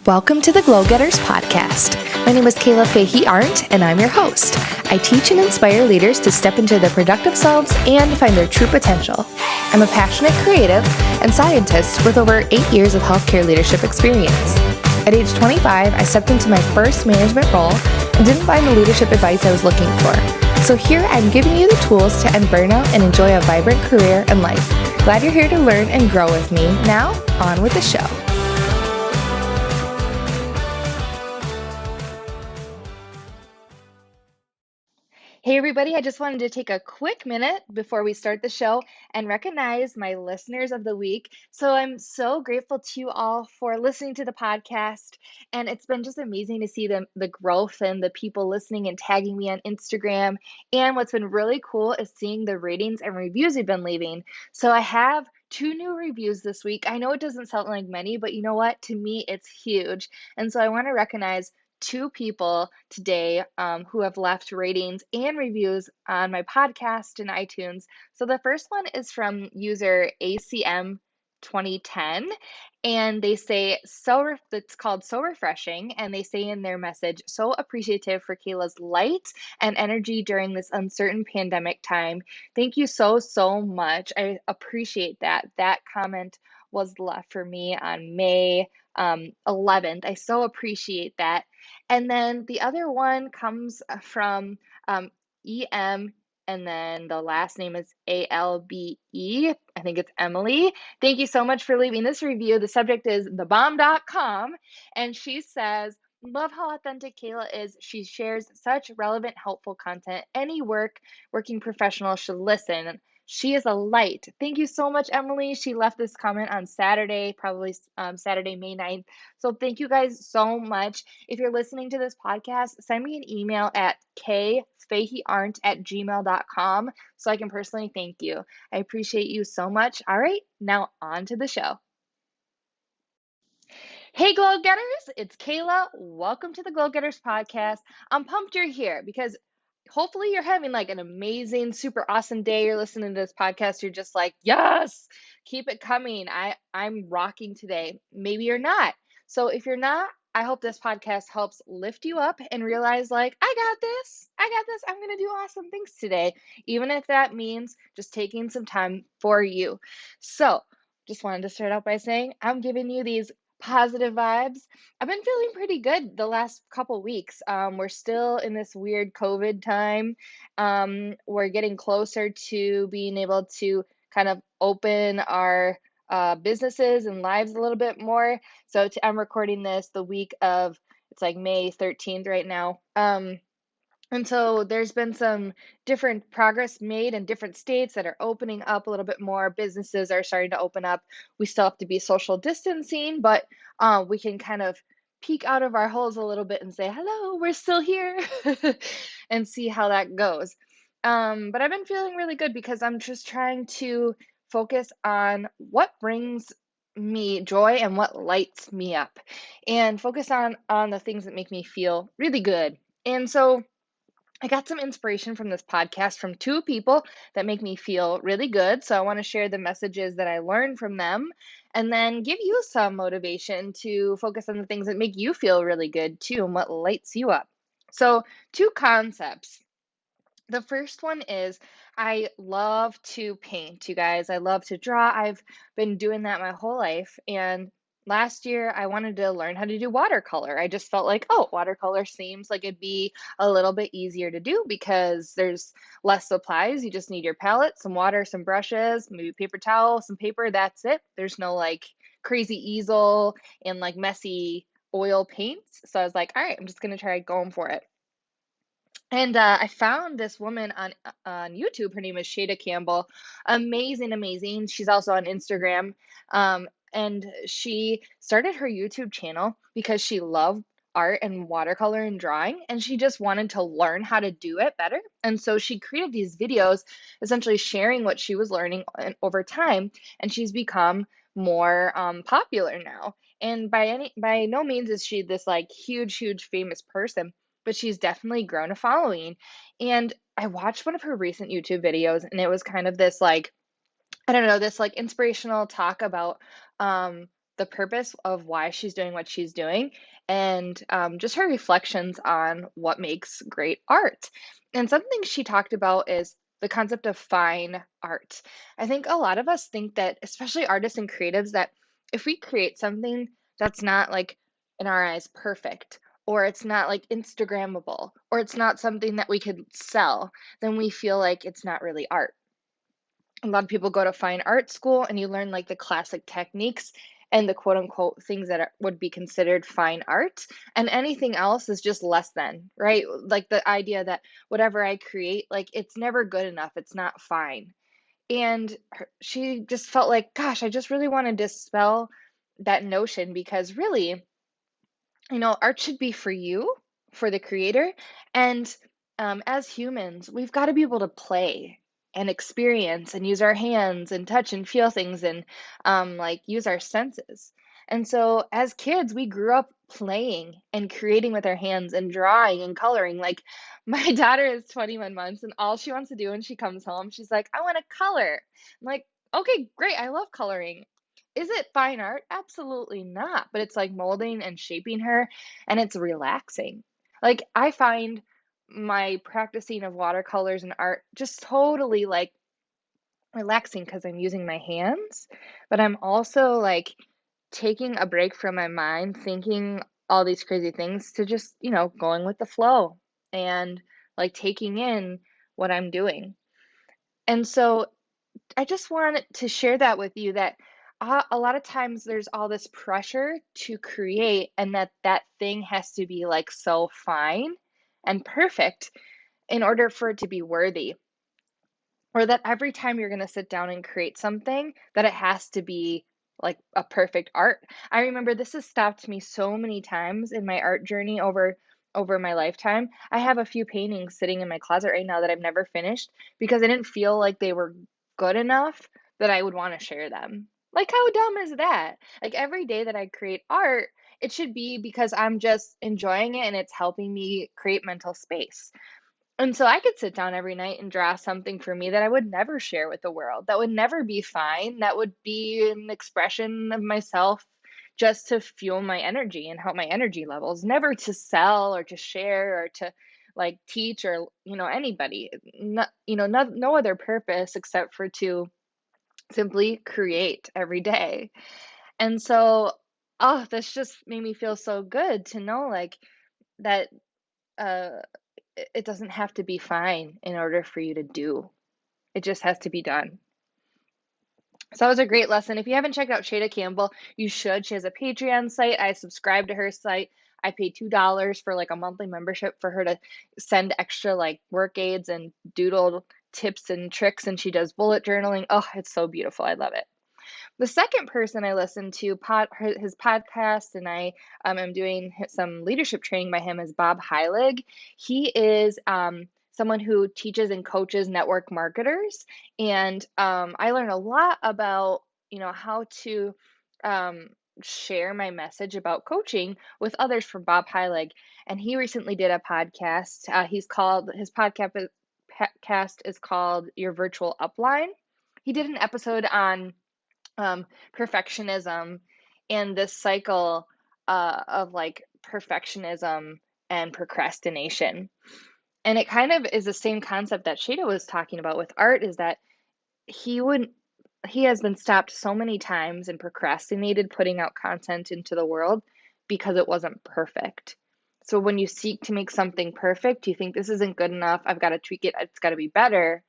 Welcome to the Glow Getters podcast. My name is Fahey-Ahrndt, and I'm your host. I teach and inspire leaders to step into their productive selves and find their true potential. I'm a passionate creative and scientist with over 8 years of healthcare leadership experience. At age 25, I stepped into my first management role and didn't find the leadership advice I was looking for. So here I'm giving you the tools to end burnout and enjoy a vibrant career and life. Glad you're here to learn and grow with me. Now, on with the show. Hey everybody, I just wanted to take a quick minute before we start the show and recognize my listeners of the week. So I'm so grateful to you all for listening to the podcast, and it's been just amazing to see the growth and the people listening and tagging me on Instagram. And what's been really cool is seeing the ratings and reviews you've been leaving. So I have 2 new reviews this week. I know it doesn't sound like many, but you know what? To me, it's huge. And so I want to recognize 2 people today who have left ratings and reviews on my podcast and iTunes. So the first one is from user ACM 2010, and they say it's called So Refreshing, and they say in their message, so appreciative for Kayla's light and energy during this uncertain pandemic time. Thank you so much. I appreciate that. That comment was left for me on May 11th. I so appreciate that. And then the other one comes from EM, and then the last name is ALBE. I think it's Emily. Thank you so much for leaving this review. The subject is thebomb.com, and she says, love how authentic Kayla is. She shares such relevant, helpful content. Any working professional should listen. She is a light. Thank you so much, Emily. She left this comment on Saturday, probably Saturday, May 9th. So thank you guys so much. If you're listening to this podcast, send me an email at kfaheyarndt@gmail.com so I can personally thank you. I appreciate you so much. All right, now on to the show. Hey, Glow Getters, it's Kayla. Welcome to the Glow Getters podcast. I'm pumped you're here because hopefully you're having like an amazing, super awesome day. You're listening to this podcast. You're just like, yes, keep it coming. I'm rocking today. Maybe you're not. So if you're not, I hope this podcast helps lift you up and realize like, I got this. I'm going to do awesome things today, even if that means just taking some time for you. So just wanted to start out by saying I'm giving you these positive vibes. I've been feeling pretty good the last couple weeks. We're still in this weird COVID time. We're getting closer to being able to kind of open our businesses and lives a little bit more. So I'm recording this the week of, it's like May 13th right now. And so there's been some different progress made in different states that are opening up a little bit more. Businesses are starting to open up. We still have to be social distancing, but we can kind of peek out of our holes a little bit and say, hello, we're still here, and see how that goes. But I've been feeling really good because I'm just trying to focus on what brings me joy and what lights me up, and focus on the things that make me feel really good. And so I got some inspiration from this podcast from 2 people that make me feel really good. So I want to share the messages that I learned from them and then give you some motivation to focus on the things that make you feel really good too and what lights you up. So, 2 concepts. The first one is I love to paint, you guys. I love to draw. I've been doing that my whole life. And last year, I wanted to learn how to do watercolor. I just felt like, oh, watercolor seems like it'd be a little bit easier to do because there's less supplies. You just need your palette, some water, some brushes, maybe paper towel, some paper. That's it. There's no like crazy easel and like messy oil paints. So I was like, all right, I'm just going to try going for it. And I found this woman on YouTube. Her name is Shada Campbell. Amazing. She's also on Instagram. And she started her YouTube channel because she loved art and watercolor and drawing, and she just wanted to learn how to do it better. And so she created these videos, essentially sharing what she was learning over time, and she's become more popular now. And by no means is she this like huge famous person, but she's definitely grown a following. And I watched one of her recent YouTube videos, and it was kind of this like, I don't know, this like inspirational talk about the purpose of why she's doing what she's doing, and just her reflections on what makes great art. And something she talked about is the concept of fine art. I think a lot of us think that, especially artists and creatives, that if we create something that's not like, in our eyes, perfect, or it's not like Instagrammable, or it's not something that we could sell, then we feel like it's not really art. A lot of people go to fine art school and you learn like the classic techniques and the quote unquote things that would be considered fine art, and anything else is just less than, right? Like the idea that whatever I create, like it's never good enough, it's not fine. And she just felt like, gosh, I just really want to dispel that notion, because really, art should be for you, for the creator. And as humans, we've got to be able to play and experience and use our hands and touch and feel things, and like use our senses. And so as kids, we grew up playing and creating with our hands and drawing and coloring. Like my daughter is 21 months, and all she wants to do when she comes home, she's like, I want to color. I'm like, okay, great. I love coloring. Is it fine art? Absolutely not. But it's like molding and shaping her, and it's relaxing. Like I find my practicing of watercolors and art just totally like relaxing because I'm using my hands, but I'm also like taking a break from my mind, thinking all these crazy things, to just, going with the flow and like taking in what I'm doing. And so I just wanted to share that with you, that a lot of times there's all this pressure to create, and that thing has to be like so fine and perfect in order for it to be worthy. Or that every time you're going to sit down and create something, that it has to be like a perfect art. I remember this has stopped me so many times in my art journey over my lifetime. I have a few paintings sitting in my closet right now that I've never finished because I didn't feel like they were good enough that I would want to share them. Like, how dumb is that? Like, every day that I create art, it should be because I'm just enjoying it and it's helping me create mental space. And so I could sit down every night and draw something for me that I would never share with the world, that would never be fine, that would be an expression of myself just to fuel my energy and help my energy levels, never to sell or to share or to like teach or, anybody. Not, no other purpose except for to simply create every day. And so, oh, this just made me feel so good to know like that uh it doesn't have to be fine in order for you to do. It just has to be done. So that was a great lesson. If you haven't checked out Shada Campbell, you should. She has a Patreon site. I subscribe to her site. I pay $2 for like a monthly membership for her to send extra like work aids and doodle tips and tricks, and she does bullet journaling. Oh, it's so beautiful. I love it. The second person I listened to his podcast, and I am doing some leadership training by him, is Bob Heilig. He is someone who teaches and coaches network marketers, and I learned a lot about how to share my message about coaching with others from Bob Heilig. And he recently did a podcast. His podcast is called Your Virtual Upline. He did an episode on perfectionism and this cycle of like perfectionism and procrastination. And it kind of is the same concept that Shada was talking about with art, is that he would he has been stopped so many times and procrastinated putting out content into the world because it wasn't perfect. So when you seek to make something perfect, you think this isn't good enough, I've got to tweak it, it's got to be better.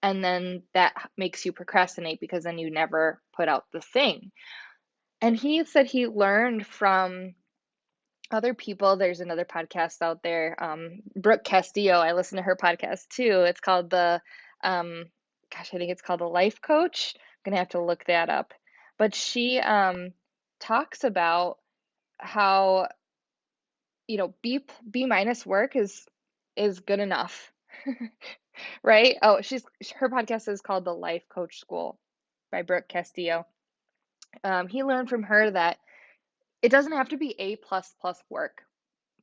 And then that makes you procrastinate because then you never put out the thing. And he said he learned from other people. There's another podcast out there, Brooke Castillo. I listen to her podcast too. It's called I think it's called The Life Coach. I'm gonna have to look that up. But she talks about how B minus work is good enough. Right? Oh, her podcast is called The Life Coach School by Brooke Castillo. He learned from her that it doesn't have to be A plus plus work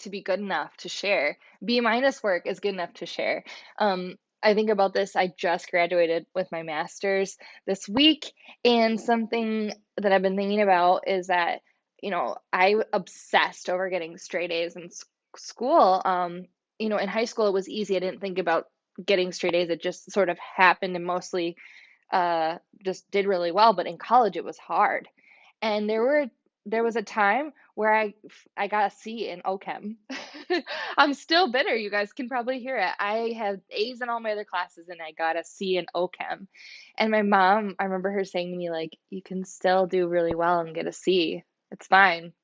to be good enough to share. B minus work is good enough to share. I think about this. I just graduated with my master's this week, and something that I've been thinking about is that, I obsessed over getting straight A's in school. In high school it was easy. I didn't think about getting straight A's. It just sort of happened and mostly just did really well. But in college it was hard. And there was a time where I got a C in OChem. I'm still bitter. You guys can probably hear it. I had A's in all my other classes and I got a C in OChem. And my mom, I remember her saying to me, like, you can still do really well and get a C. It's fine.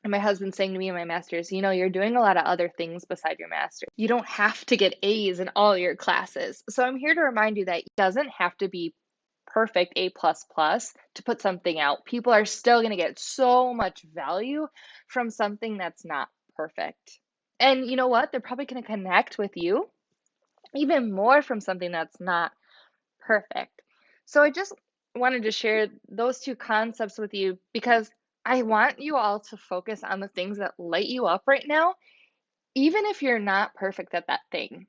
And my husband saying to me in my master's, you're doing a lot of other things beside your master's. You don't have to get A's in all your classes. So I'm here to remind you that it doesn't have to be perfect A++ to put something out. People are still going to get so much value from something that's not perfect. And you know what? They're probably going to connect with you even more from something that's not perfect. So I just wanted to share those two concepts with you because I want you all to focus on the things that light you up right now, even if you're not perfect at that thing,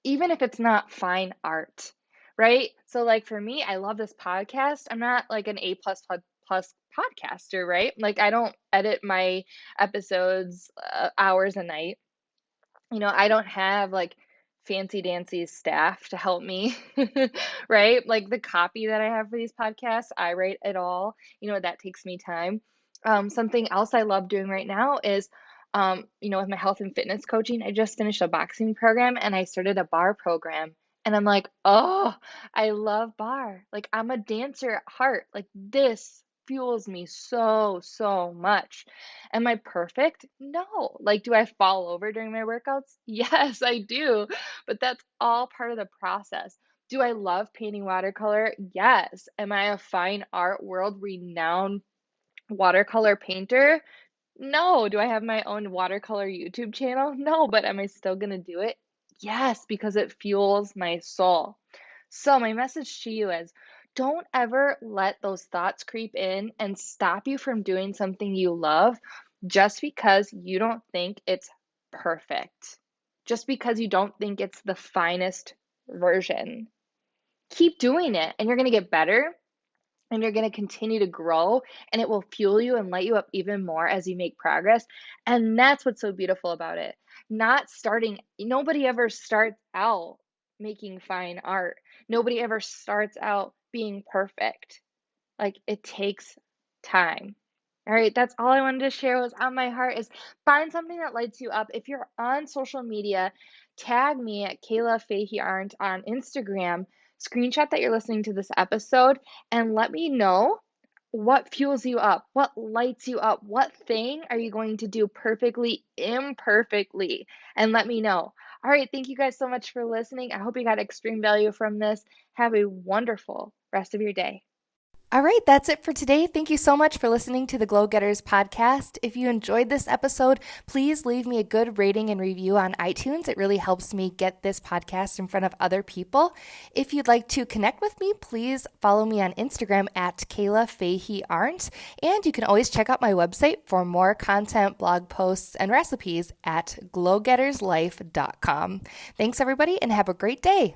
even if it's not fine art, right? So like for me, I love this podcast. I'm not like an A++ podcaster, right? Like I don't edit my episodes hours a night. I don't have like fancy dancy staff to help me, right? Like the copy that I have for these podcasts, I write it all. That takes me time. Something else I love doing right now is, with my health and fitness coaching, I just finished a boxing program and I started a bar program. And I'm like, oh, I love bar. Like I'm a dancer at heart. Like this fuels me so, so much. Am I perfect? No. Like, do I fall over during my workouts? Yes, I do. But that's all part of the process. Do I love painting watercolor? Yes. Am I a fine art world renowned watercolor painter? No. Do I have my own watercolor YouTube channel? No, but am I still going to do it? Yes, because it fuels my soul. So, my message to you is don't ever let those thoughts creep in and stop you from doing something you love just because you don't think it's perfect, just because you don't think it's the finest version. Keep doing it, and you're going to get better. And you're going to continue to grow, and it will fuel you and light you up even more as you make progress. And that's what's so beautiful about it. Nobody ever starts out making fine art. Nobody ever starts out being perfect. Like it takes time. All right, that's all I wanted to share was on my heart is find something that lights you up. If you're on social media, tag me at Kayla Fahey-Ahrndt on Instagram, screenshot that you're listening to this episode, and let me know what fuels you up, what lights you up, what thing are you going to do perfectly, imperfectly, and let me know. All right, thank you guys so much for listening. I hope you got extreme value from this. Have a wonderful rest of your day. All right, that's it for today. Thank you so much for listening to the Glow Getters podcast. If you enjoyed this episode, please leave me a good rating and review on iTunes. It really helps me get this podcast in front of other people. If you'd like to connect with me, please follow me on Instagram at Kayla Fahey-Ahrndt. And you can always check out my website for more content, blog posts, and recipes at glowgetterslife.com. Thanks, everybody, and have a great day.